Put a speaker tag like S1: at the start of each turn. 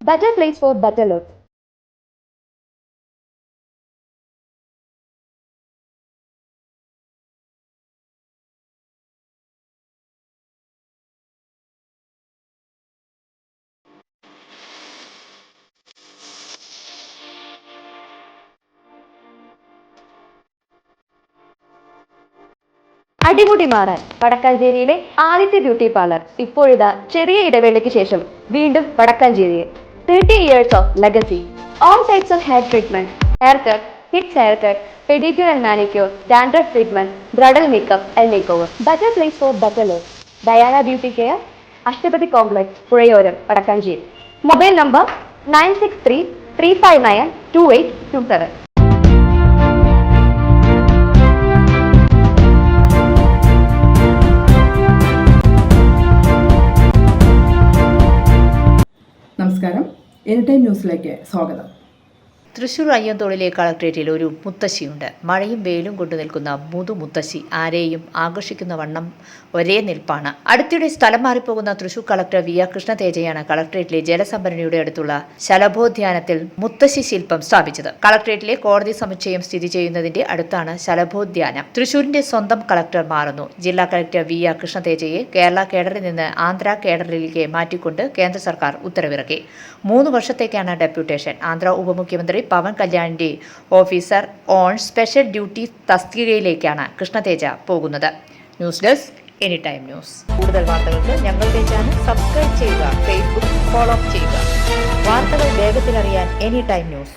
S1: Better place for better look. അടിമുടി മാറാൻ വടക്കാഞ്ചേരിയിലെ ആദ്യത്തെ ബ്യൂട്ടി പാർലർ ഇപ്പോഴിതാ ചെറിയ ഇടവേളയ്ക്ക് ശേഷം വീണ്ടും വടക്കാഞ്ചേരിയിൽ 30 years of legacy. All types of hair treatment, haircut, kids haircut, pedicure and manicure, dandruff treatment, bridal makeup and makeover. Better place for better look. Diana Beauty Care, Ashtapati Complex, Purayoram, Vadakkanchery. Mobile number 963-359-2827.
S2: നമസ്കാരം, any time ന്യൂസിലേക്ക് സ്വാഗതം.
S3: തൃശൂർ അയ്യന്തോളിലെ കളക്ട്രേറ്റിൽ ഒരു മുത്തശ്ശിയുണ്ട്. മഴയും വെയിലും കൊണ്ടു നിൽക്കുന്ന മുത്തശ്ശി ആരെയും ആകർഷിക്കുന്ന വണ്ണം ഒരേ നിൽപ്പാണ്. അടുത്തിടെ സ്ഥലം മാറിപ്പോകുന്ന തൃശൂർ കളക്ടർ വി ആർ കൃഷ്ണതേജയാണ് കളക്ട്രേറ്റിലെ ജലസംഭരണിയുടെ അടുത്തുള്ള ശലഭോദ്യാനത്തിൽ മുത്തശ്ശി ശില്പം സ്ഥാപിച്ചത്. കളക്ട്രേറ്റിലെ കോടതി സമുച്ചയം സ്ഥിതി ചെയ്യുന്നതിന്റെ അടുത്താണ് ശലഭോദ്യാനം. തൃശൂരിന്റെ സ്വന്തം കളക്ടർ മാറുന്നു. ജില്ലാ കളക്ടർ വി ആർ കൃഷ്ണതേജയെ കേരള കേഡറിൽ നിന്ന് ആന്ധ്ര കേഡറിലേക്ക് മാറ്റിക്കൊണ്ട് കേന്ദ്ര സർക്കാർ ഉത്തരവിറക്കി. 3 വർഷത്തേക്കാണ് ഡെപ്യൂട്ടേഷൻ. ആന്ധ്ര ഉപമുഖ്യമന്ത്രി പവൻ കല്യാണിന്റെ ഓഫീസർ ഓൺ സ്പെഷ്യൽ ഡ്യൂട്ടി തസ്തികയിലേക്കാണ് കൃഷ്ണതേജ പോകുന്നത്. News desk any time news. കൂടുതൽ വാർത്തകൾക്ക് ഞങ്ങളുടെ ചാനൽ സബ്സ്ക്രൈബ് ചെയ്യുക, ഫേസ്ബുക്ക് ഫോളോ ചെയ്യുക. വാർത്തകൾ വേഗത്തിലറിയാൻ എനി ടൈം ന്യൂസ്.